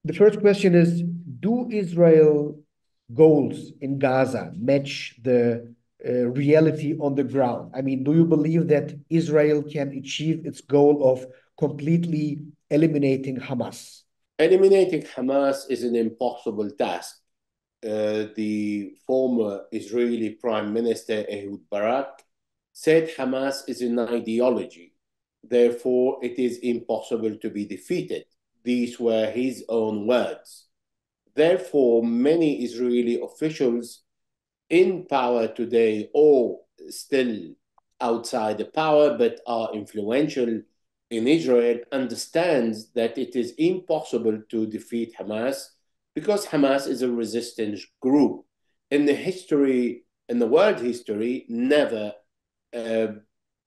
The first question is, do Israel goals in Gaza match the reality on the ground? I mean, do you believe that Israel can achieve its goal of completely eliminating Hamas? Eliminating Hamas is an impossible task. The former Israeli Prime Minister Ehud Barak said Hamas is an ideology. Therefore, it is impossible to be defeated. These were his own words. Therefore, many Israeli officials in power today, or still outside the power but are influential in Israel, understands that it is impossible to defeat Hamas because Hamas is a resistance group. In the history, in the world history, never a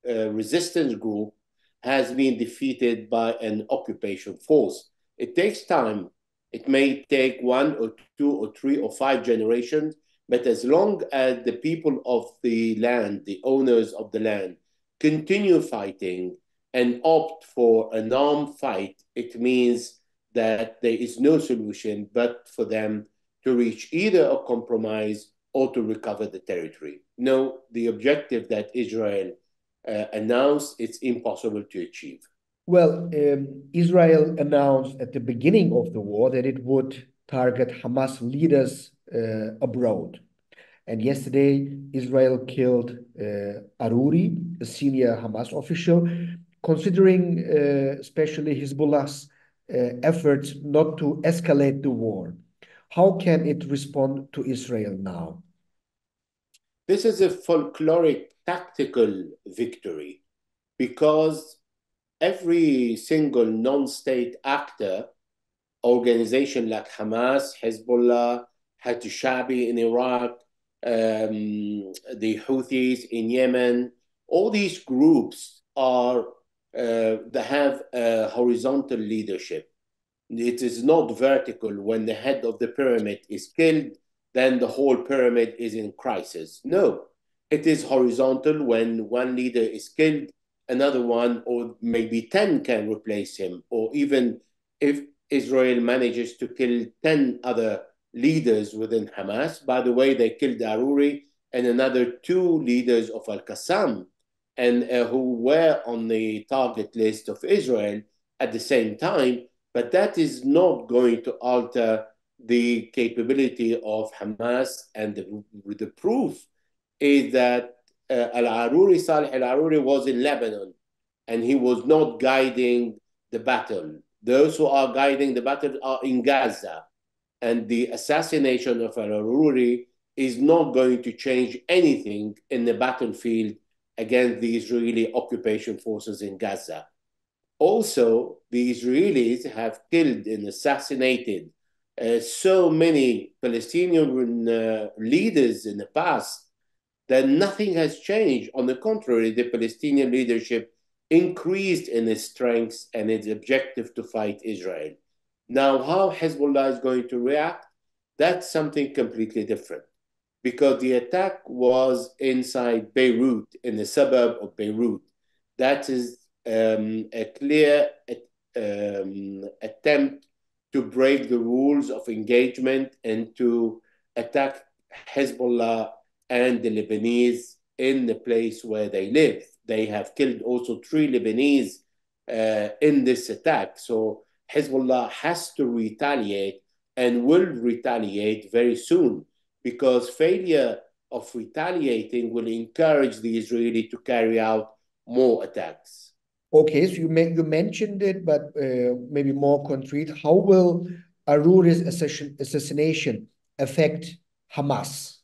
resistance group has been defeated by an occupation force. It takes time. It may take 1 or 2 or 3 or 5 generations, but as long as the people of the land, the owners of the land, continue fighting and opt for an armed fight, it means that there is no solution but for them to reach either a compromise or to recover the territory. No, the objective that Israel announced, it's impossible to achieve. Well, Israel announced at the beginning of the war that it would target Hamas leaders abroad. And yesterday, Israel killed Aruri, a senior Hamas official, considering especially Hizbullah's efforts not to escalate the war. How can it respond to Israel now? This is a folkloric tactical victory because every single non-state actor, organization like Hamas, Hezbollah, Hajj Shabi in Iraq, the Houthis in Yemen, all these groups are they have a horizontal leadership. It is not vertical. When the head of the pyramid is killed, then the whole pyramid is in crisis. No, it is horizontal. When one leader is killed, another one or maybe 10 can replace him. Or even if Israel manages to kill 10 other leaders within Hamas. By the way, they killed Aruri and another 2 leaders of Al-Qassam, and who were on the target list of Israel at the same time. But that is not going to alter the capability of Hamas. And the proof is that Al-Aruri, Salih Al-Aruri, was in Lebanon, and he was not guiding the battle. Those who are guiding the battle are in Gaza. And the assassination of Al-Aruri is not going to change anything in the battlefield against the Israeli occupation forces in Gaza. Also, the Israelis have killed and assassinated so many Palestinian leaders in the past that nothing has changed. On the contrary, the Palestinian leadership increased in its strength and its objective to fight Israel. Now, how Hezbollah is going to react, that's something completely different, because the attack was inside Beirut, in the suburb of Beirut. That is a clear attempt to break the rules of engagement and to attack Hezbollah and the Lebanese in the place where they live. They have killed also 3 Lebanese in this attack. So Hezbollah has to retaliate and will retaliate very soon, because failure of retaliating will encourage the Israeli to carry out more attacks. Okay, so you mentioned it, but maybe more concrete. How will Aruri's assassination affect Hamas?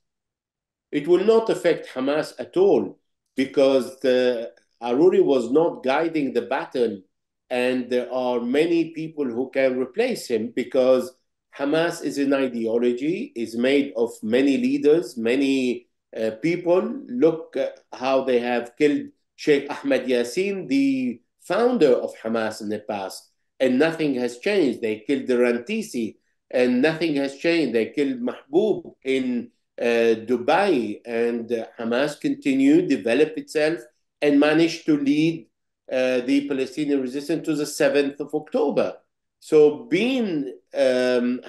It will not affect Hamas at all, because Aruri was not guiding the battle, and there are many people who can replace him, because Hamas is an ideology, is made of many leaders, many people. Look how they have killed Sheikh Ahmed Yassin, the founder of Hamas in the past, and nothing has changed. They killed the Rantisi, and nothing has changed. They killed Mahboub in Dubai, and Hamas continued, developed itself, and managed to lead the Palestinian resistance to the 7th of October. So being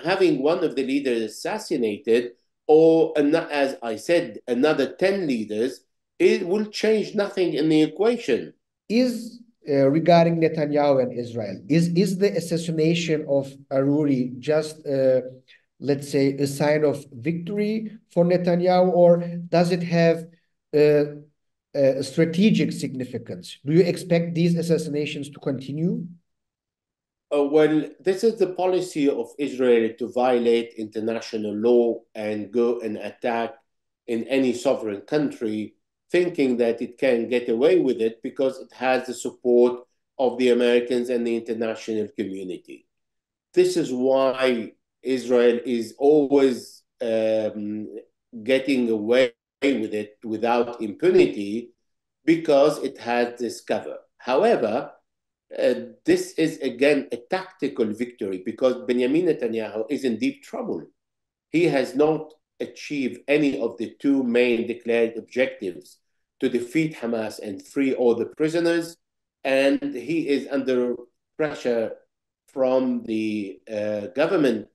having one of the leaders assassinated, or as I said, another 10 leaders, it will change nothing in the equation. Is regarding Netanyahu and Israel, is the assassination of Aruri just, let's say, a sign of victory for Netanyahu, or does it have a strategic significance? Do you expect these assassinations to continue? Well, this is the policy of Israel to violate international law and go and attack in any sovereign country, thinking that it can get away with it because it has the support of the Americans and the international community. This is why Israel is always getting away with it without impunity, because it has this cover. However, this is again a tactical victory, because Benjamin Netanyahu is in deep trouble. He has not achieved any of the two main declared objectives, to defeat Hamas and free all the prisoners, and he is under pressure from the government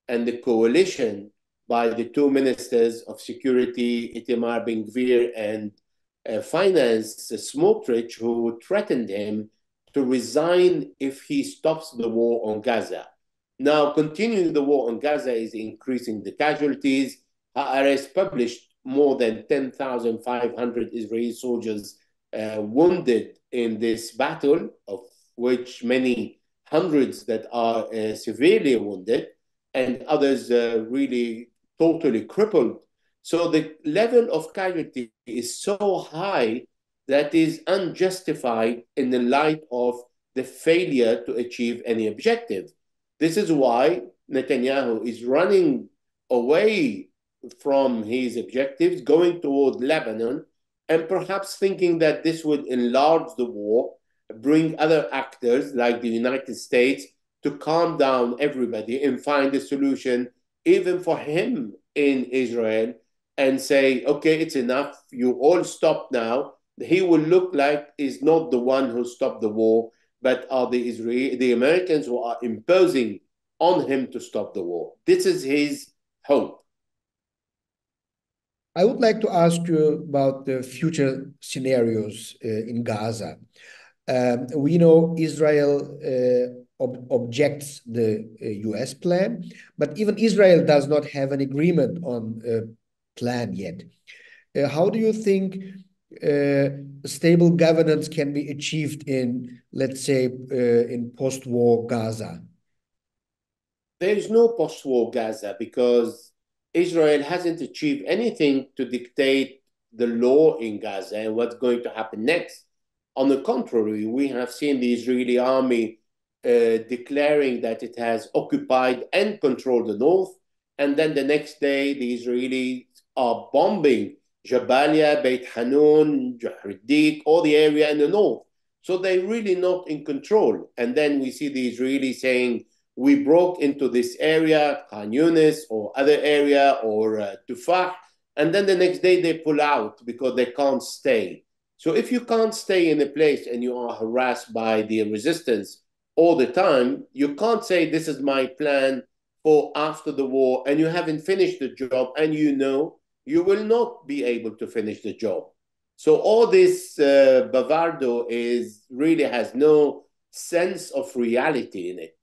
and the coalition by the two ministers of security, Itamar Ben-Gvir, and finance, Smotrich, who threatened him to resign if he stops the war on Gaza. Now, continuing the war on Gaza is increasing the casualties. Haaretz published more than 10,500 Israeli soldiers wounded in this battle, of which many hundreds that are severely wounded, and others really totally crippled. So the level of casualty is so high that is unjustified in the light of the failure to achieve any objective. This is why Netanyahu is running away from his objectives, going toward Lebanon, and perhaps thinking that this would enlarge the war, bring other actors like the United States to calm down everybody and find a solution, even for him in Israel, and say, okay, it's enough, you all stop now. He will look like he's not the one who stopped the war, but are the Americans who are imposing on him to stop the war. This is his hope. I would like to ask you about the future scenarios in Gaza. We know Israel objects the US plan, but even Israel does not have an agreement on a plan yet. How do you think stable governance can be achieved in, let's say, in post-war Gaza? There is no post-war Gaza, because Israel hasn't achieved anything to dictate the law in Gaza and what's going to happen next. On the contrary, we have seen the Israeli army declaring that it has occupied and controlled the north, and then the next day the Israelis are bombing Jabalia, Beit Hanun, Jahridik, all the area in the north. So they're really not in control. And then we see the Israelis saying, we broke into this area, Khan Yunis, or other area, or Tufah, and then the next day they pull out because they can't stay. So if you can't stay in a place and you are harassed by the resistance all the time, you can't say, this is my plan for after the war, and you haven't finished the job, and you know you will not be able to finish the job. So all this Bavardo really has no sense of reality in it.